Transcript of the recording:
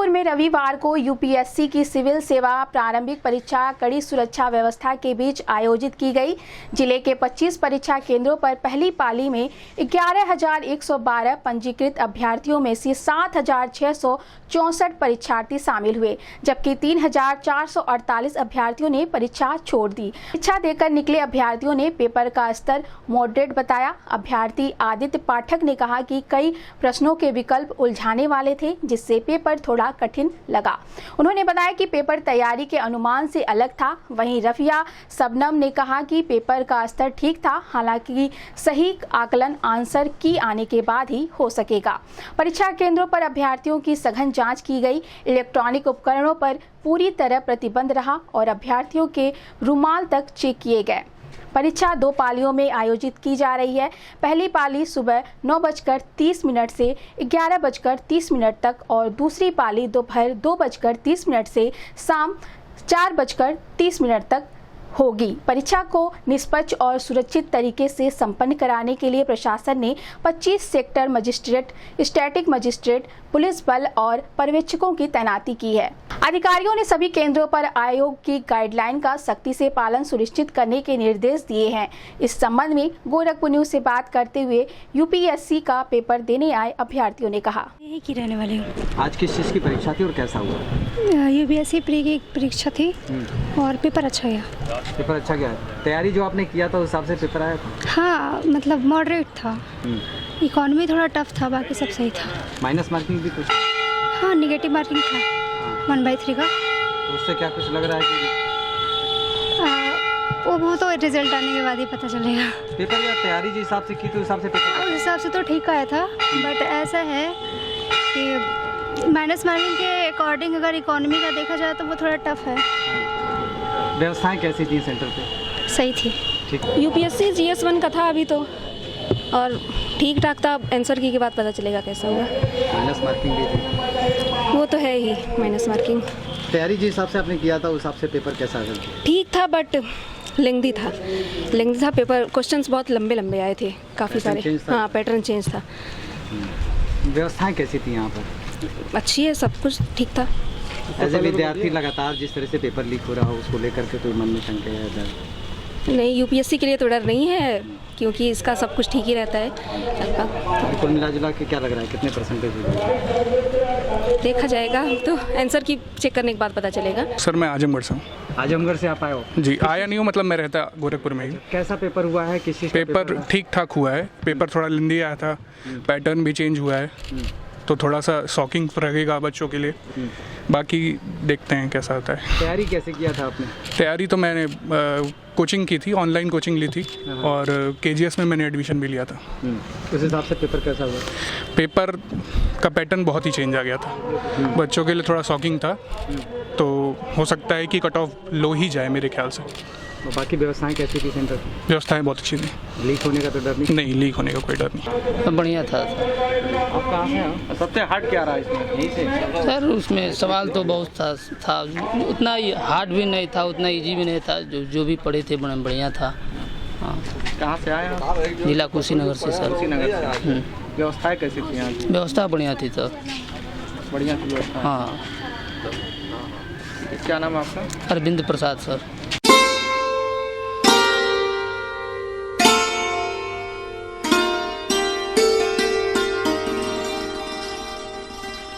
जबलपुर में रविवार को यूपीएससी की सिविल सेवा प्रारंभिक परीक्षा कड़ी सुरक्षा व्यवस्था के बीच आयोजित की गई। जिले के 25 परीक्षा केंद्रों पर पहली पाली में 11,112 पंजीकृत अभ्यर्थियों में से 7,664 परीक्षार्थी शामिल हुए, जबकि 3,448 अभ्यर्थियों ने परीक्षा छोड़ दी। परीक्षा देकर निकले अभ्यर्थियों ने पेपर का स्तर मॉडरेट बताया। अभ्यर्थी आदित्य पाठक ने कहा कि कई प्रश्नों के विकल्प उलझाने वाले थे, जिससे पेपर थोड़ा कठिन लगा। उन्होंने बताया कि पेपर तैयारी के अनुमान से अलग था। वहीं रफिया सबनम ने कहा कि पेपर का स्तर ठीक था, हालांकि सही आकलन आंसर की आने के बाद ही हो सकेगा। परीक्षा केंद्रों पर अभ्यर्थियों की सघन जांच की गई। इलेक्ट्रॉनिक उपकरणों पर पूरी तरह प्रतिबंध रहा और अभ्यर्थियों के रुमाल तक चेक किए गए। परीक्षा 2 पालियों में आयोजित की जा रही है। पहली पाली सुबह 9:30 से 11:30 तक और दूसरी पाली दोपहर 2:30 से शाम 4:30 तक होगी। परीक्षा को निष्पक्ष और सुरक्षित तरीके से संपन्न कराने के लिए प्रशासन ने 25 sector magistrate, static magistrate, police बल और पर्यवेक्षकों की तैनाती की है। अधिकारियों ने सभी केंद्रों पर आयोग की गाइडलाइन का सख्ती से पालन सुनिश्चित करने के निर्देश दिए हैं। इस संबंध में गोरखपुर न्यूज से बात करते हुए यूपीएससी का पेपर देने आए अभ्यर्थियों ने कहा, यही की रहने वाली हूँ। आज किस चीज़ की परीक्षा थी और कैसा हुआ? यूपीएससी प्री की परीक्षा थी और पेपर अच्छा गया। पेपर अच्छा गया है। तैयारी जो आपने किया था उस हिसाब से पेपर आया था? हाँ, मतलब मॉडरेट था। इकोनॉमी थोड़ा टफ था, बाकी सब सही था। माइनस मार्किंग भी कुछ? हाँ, निगेटिव मार्किंग था 1/3 का। तो उससे क्या कुछ लग रहा है कि वो तो रिजल्ट आने के बाद ही पता चलेगा। पेपर या तैयारी जिस हिसाब से की थी उस हिसाब से पेपर? उस हिसाब से तो ठीक आया था, बट ऐसा है कि माइनस मार्किंग के अकॉर्डिंग अगर इकोनॉमी का देखा जाए तो वो थोड़ा टफ है। व्यवस्थाएं कैसी थी सेंटर पे? सही थी। ठीक। यूपीएससी GS 1 का था अभी तो, और ठीक ठाक था। आंसर की बाद पता चलेगा कैसा हुआ। माइनस मार्किंग भी थी? वो तो है ही, माइनस मार्किंग। तैयारी जिस हिसाब से आपने किया था उस हिसाब से पेपर कैसा था? ठीक था, बट लेंथी था पेपर। क्वेश्चंस बहुत लंबे लंबे आए थे, काफ़ी सारे। हाँ, पैटर्न चेंज था। व्यवस्थाएं कैसी थी यहाँ पर? अच्छी है, सब कुछ ठीक था। एज ए विद्यार्थी लगातार जिस तरह से पेपर लीक हो रहा हो उसको लेकर के तो मन में शंका है डर? नहीं, यूपीएससी के लिए तो डर नहीं है, क्योंकि इसका सब कुछ ठीक ही रहता है लगभग। कुल मिला जुला के क्या लग रहा है, कितने परसेंटेज होगा? देखा जाएगा, तो आंसर की चेक करने के बाद पता चलेगा। सर, मैं आजमगढ़ से हूँ। आजमगढ़ से आप आए हो? जी, आया नहीं हूँ, मतलब मैं रहता गोरखपुर में ही। कैसा पेपर हुआ है? किस चीज़ का पेपर ठीक ठाक हुआ है। पेपर थोड़ा लेंदी आया था, पैटर्न भी चेंज हुआ है, तो थोड़ा सा शॉकिंग रहेगा बच्चों के लिए। बाकी देखते हैं कैसा होता है। तैयारी कैसे किया था आपने? तैयारी तो मैंने कोचिंग की थी, ऑनलाइन कोचिंग ली थी, और KGS में मैंने एडमिशन भी लिया था। उस हिसाब से पेपर कैसा हुआ? पेपर का पैटर्न बहुत ही चेंज आ गया था, बच्चों के लिए थोड़ा शॉकिंग था, तो हो सकता है कि कट ऑफ लो ही जाए मेरे ख्याल से। और बाकी व्यवस्थाएं कैसी थी सेंटर? व्यवस्थाएं बहुत अच्छी थी। लीक होने का तो डर नहीं? नहीं, लीक होने का कोई डर नहीं। बढ़िया था। आप कहाँ से हो? सबसे हार्ड क्या रहा इसमें? यहीं से? सर, उसमें सवाल तो बहुत था। उतना हार्ड भी नहीं था, उतना इजी भी नहीं था। जो भी पढ़े थे बड़ा बढ़िया था। हाँ। कहाँ से आए आप? जिला कुशीनगर से सर। कुशीनगर से। व्यवस्थाएं कैसी थी यहाँ की? व्यवस्था बढ़िया थी सर। बढ़िया थी व्यवस्था? हाँ। क्या नाम है आपका? अरविंद प्रसाद सर।